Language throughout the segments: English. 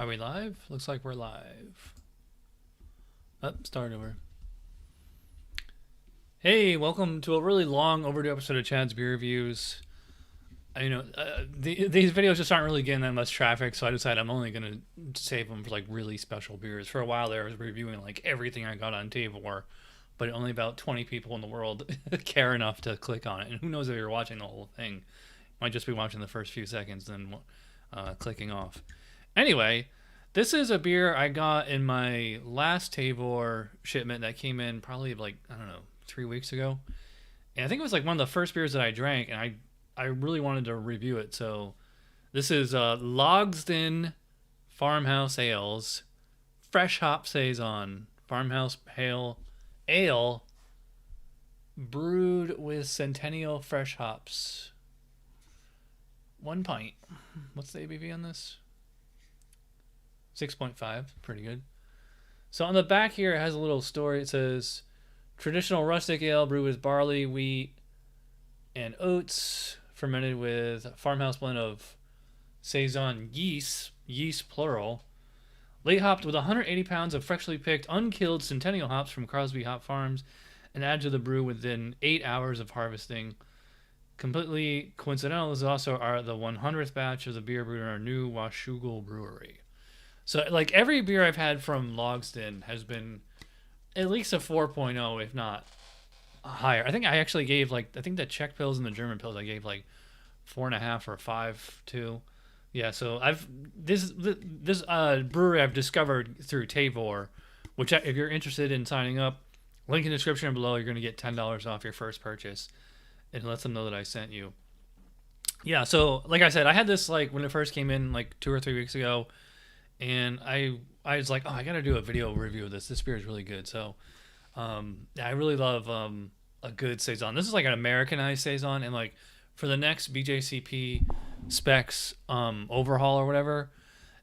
Are we live? Looks like we're live. Oh, start over. Hey, welcome to a really long overdue episode of Chad's Beer Reviews. These videos just aren't really getting that much traffic, so I decided I'm only going to save them for like really special beers. For a while there, I was reviewing like everything I got on 𝗙𝗏, but only about 20 people in the world care enough to click on it. And who knows if you're watching the whole thing. Might just be watching the first few seconds, then clicking off. Anyway, this is a beer I got in my last 𝗙𝗏 shipment that came in probably like, I don't know, 3 weeks ago. And I think it was like one of the first beers that I drank, and I really wanted to review it. So this is logsdon Farmhouse Ales Fresh Hop Saison Farmhouse Pale Ale brewed with Centennial fresh hops. 1 pint. What's the ABV on this? 6.5. Pretty good. So on the back here, it has a little story. It says, traditional rustic ale brewed with barley, wheat, and oats, fermented with a farmhouse blend of saison yeast plural, late hopped with 180 pounds of freshly picked, unkilled Centennial hops from Crosby Hop Farms, and added to the brew within 8 hours of harvesting. Completely coincidental, this is also the 100th batch of the beer brewed in our new 𝗏𝗏𝗏 brewery. So, like, every beer I've had from logsdon has been at least a 4.0, if not higher. I think I actually gave, like, I think the Czech pills and the German pills I gave, like, 4.5 or 5 too. Yeah, so this brewery I've discovered through 𝗙𝗏, which if you're interested in signing up, link in the description below. You're going to get $10 off your first purchase. And let them know that I sent you. Yeah, so like I said, I had this like when it first came in like 2 or 3 weeks ago, and I was like, oh, I gotta do a video review of this. This beer is really good. So I really love a good saison. This is like an Americanized saison, and like for the next BJCP specs overhaul or whatever,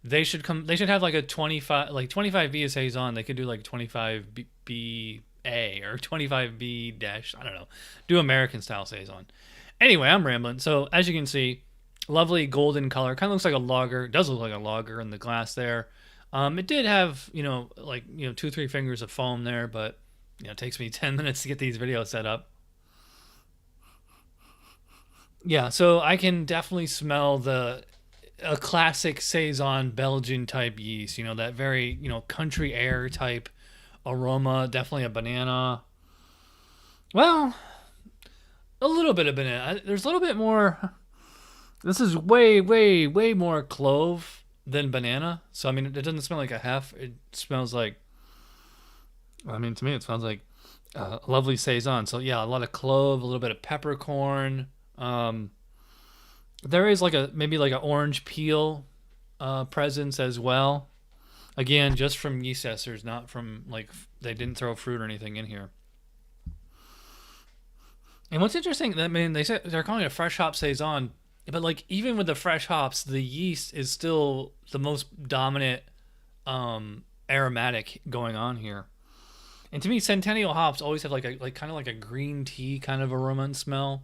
they should have like a 25B is saison. They could do like 25B A or 25B dash, I don't know, do American style saison. Anyway, I'm rambling. So as you can see, lovely golden color, kind of looks like a lager. It does look like a lager in the glass there. It did have 2-3 fingers of foam there, but it takes me 10 minutes to get these videos set up. Yeah, so I can definitely smell a classic saison Belgian type yeast, that very country air type aroma. Definitely a banana. Well, a little bit of banana. There's a little bit more. This is way more clove than banana. So I mean, it doesn't smell like a hef. It smells like, I mean, to me it smells like a lovely saison. So yeah, a lot of clove, a little bit of peppercorn. There is maybe like an orange peel presence as well. Again, just from yeast esters, not from, like, they didn't throw fruit or anything in here. And what's interesting, I mean, they're calling it a fresh hop saison, but like even with the fresh hops, the yeast is still the most dominant aromatic going on here. And to me, Centennial hops always have like kind of like a green tea kind of aroma and smell.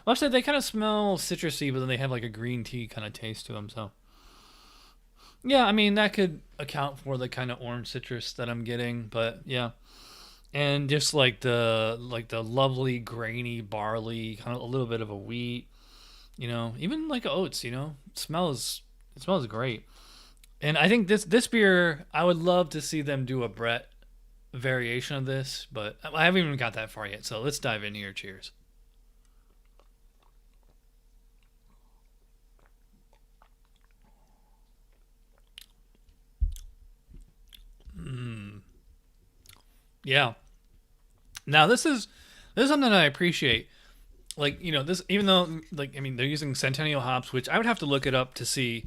Well, actually, they kind of smell citrusy, but then they have like a green tea kind of taste to them. So yeah, I mean, that could account for the kind of orange citrus that I'm getting, but yeah. And just like the lovely grainy barley, kind of a little bit of a wheat, even like oats, it smells great. And I think this beer, I would love to see them do a Brett variation of this, but I haven't even got that far yet. So let's dive in here. Cheers. Yeah. Now this is something I appreciate. Like, this, even though, like, I mean, they're using Centennial hops, which I would have to look it up to see.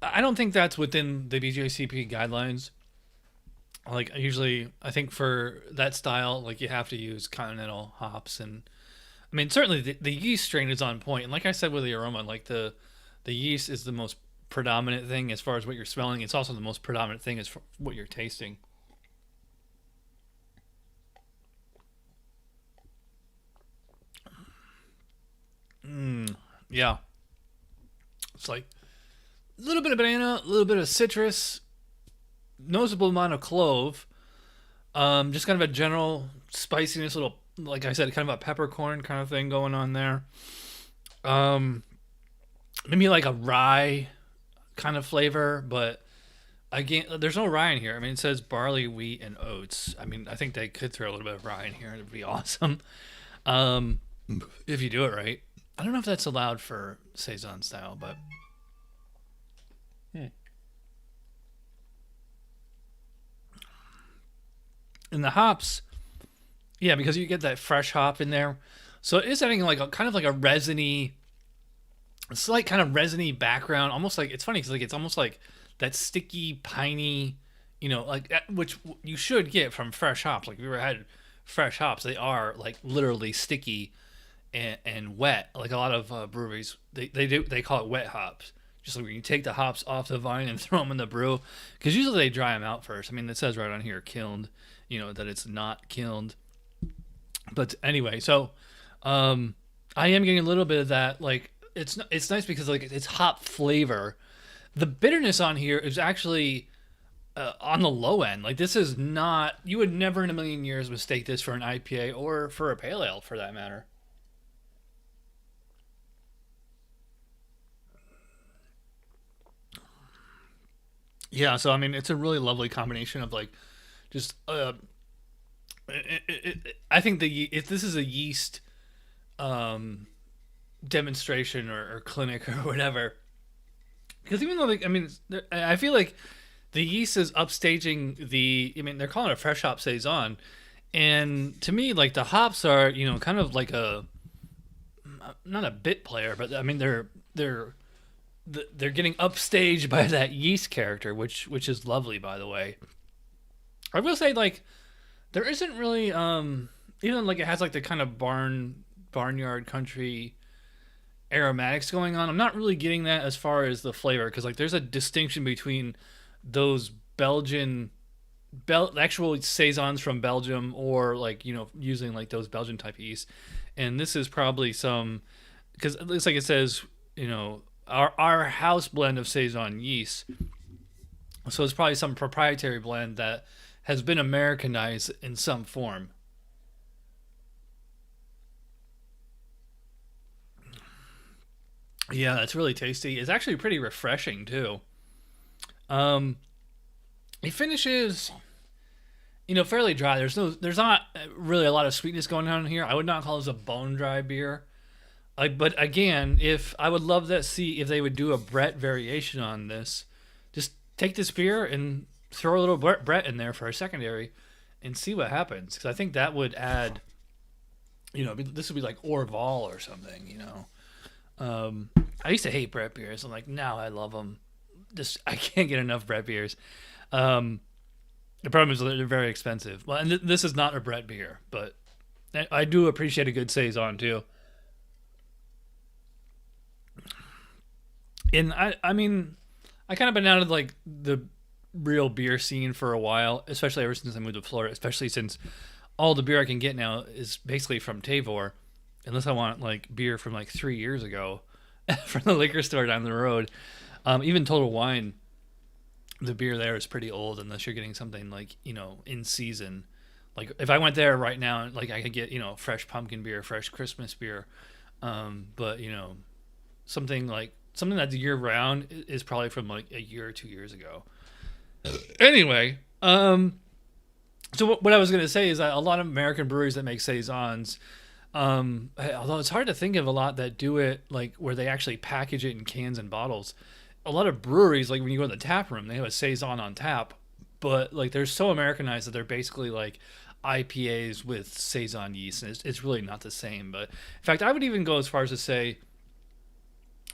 I don't think that's within the BJCP guidelines. Like, usually, I think for that style, like, you have to use continental hops. And I mean, certainly the yeast strain is on point. And like I said with the aroma, like the yeast is the most predominant thing as far as what you're smelling. It's also the most predominant thing as for what you're tasting. Yeah. It's like little bit of banana, a little bit of citrus, noticeable amount of clove. Just kind of a general spiciness, little, like I said, kind of a peppercorn kind of thing going on there. Maybe like a rye kind of flavor, but again, there's no rye in here. I mean, it says barley, wheat, and oats. I mean, I think they could throw a little bit of rye in here. It'd be awesome. If you do it right. I don't know if that's allowed for saison style, but and the hops, yeah, because you get that fresh hop in there, so it is having like a kind of like a resiny, slight kind of resiny background. Almost like, it's funny because like it's almost like that sticky, piney, like which you should get from fresh hops. Like if you ever had fresh hops, they are like literally sticky and wet. Like a lot of breweries, they call it wet hops. Just like when you take the hops off the vine and throw them in the brew, because usually they dry them out first. I mean, it says right on here, kilned, that it's not kilned. But anyway, so I am getting a little bit of that. Like it's nice because like it's hop flavor. The bitterness on here is actually on the low end. Like this is not, you would never in a million years mistake this for an IPA or for a pale ale for that matter. Yeah, so I mean, it's a really lovely combination of like just I think if this is a yeast um, demonstration or clinic or whatever, because even though like, I mean, I feel like the yeast is upstaging the. I mean, they're calling it a fresh hop saison, and to me, like the hops are kind of like a not a bit player, but I mean they're getting upstaged by that yeast character, which is lovely, by the way. I will say, like, there isn't really even like it has like the kind of barnyard country aromatics going on. I'm not really getting that as far as the flavor, because like there's a distinction between those actual saisons from Belgium, or like using like those Belgian type yeast, and this is probably some, because it looks like it says our house blend of saison yeast, so it's probably some proprietary blend that has been Americanized in some form. Yeah, that's really tasty. It's actually pretty refreshing too. Um, it finishes, fairly dry. There's not really a lot of sweetness going on here. I would not call this a bone dry beer. Like, but again, if I would love to see if they would do a Brett variation on this, just take this beer and throw a little Brett in there for a secondary, and see what happens. Because I think that would add, this would be like Orval or something. I used to hate Brett beers. I'm like, now I love them. Just I can't get enough Brett beers. The problem is they're very expensive. Well, and this is not a Brett beer, but I do appreciate a good saison too. And I mean, I kind of been out of like the real beer scene for a while, especially ever since I moved to Florida. Especially since all the beer I can get now is basically from Tavour, unless I want like beer from like 3 years ago from the liquor store down the road. Even Total Wine, the beer there is pretty old unless you're getting something like in season. Like if I went there right now, like I could get fresh pumpkin beer, fresh Christmas beer, but something that's year round is probably from like a year or 2 years ago. Anyway, so what I was gonna say is that a lot of American breweries that make saisons, although it's hard to think of a lot that do it like where they actually package it in cans and bottles. A lot of breweries, like when you go to the tap room, they have a saison on tap, but like they're so Americanized that they're basically like IPAs with saison yeast, and it's really not the same. But in fact, I would even go as far as to say,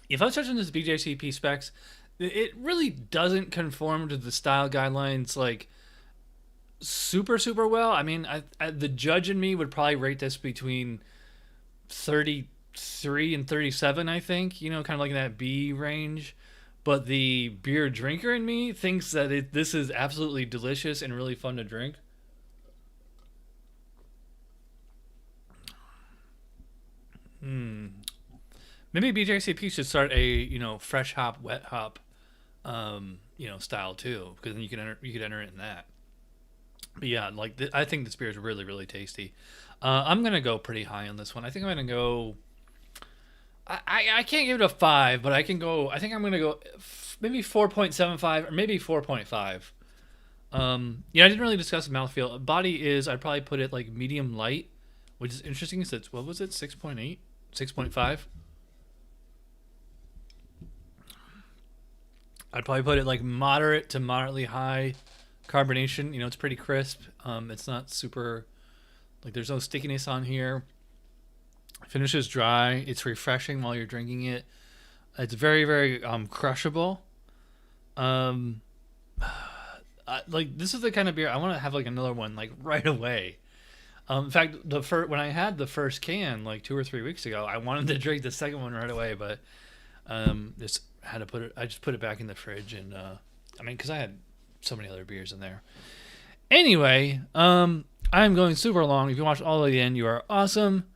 if I was judging this BJCP specs, it really doesn't conform to the style guidelines like super well. I mean, the judge in me would probably rate this between 33 and 37. I think kind of like in that B range. But the beer drinker in me thinks that this is absolutely delicious and really fun to drink. Maybe BJCP should start a fresh hop, wet hop style too, because then you could enter it in that. But yeah, like I think this beer is really really tasty. I'm gonna go pretty high on this one. I think I'm gonna go. I can't give it a 5, but I can go. I think I'm gonna go maybe 4.75 or maybe 4.5. I didn't really discuss the mouthfeel. Body is, I'd probably put it like medium light, which is interesting. So it's, what was it, 6.8, 6.5? I'd probably put it like moderate to moderately high carbonation. It's pretty crisp. It's not super, like there's no stickiness on here. Finishes dry. It's refreshing while you're drinking it. It's very, very crushable. Like this is the kind of beer I want to have like another one like right away. In fact, when I had the first can like 2 or 3 weeks ago, I wanted to drink the second one right away, but just had to put it. I just put it back in the fridge, and because I had so many other beers in there. Anyway, I'm going super long. If you watched all the way to the end, you are awesome.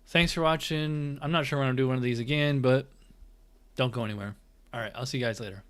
Thanks for watching. I'm not sure when I'll do one of these again, but don't go anywhere. All right, I'll see you guys later.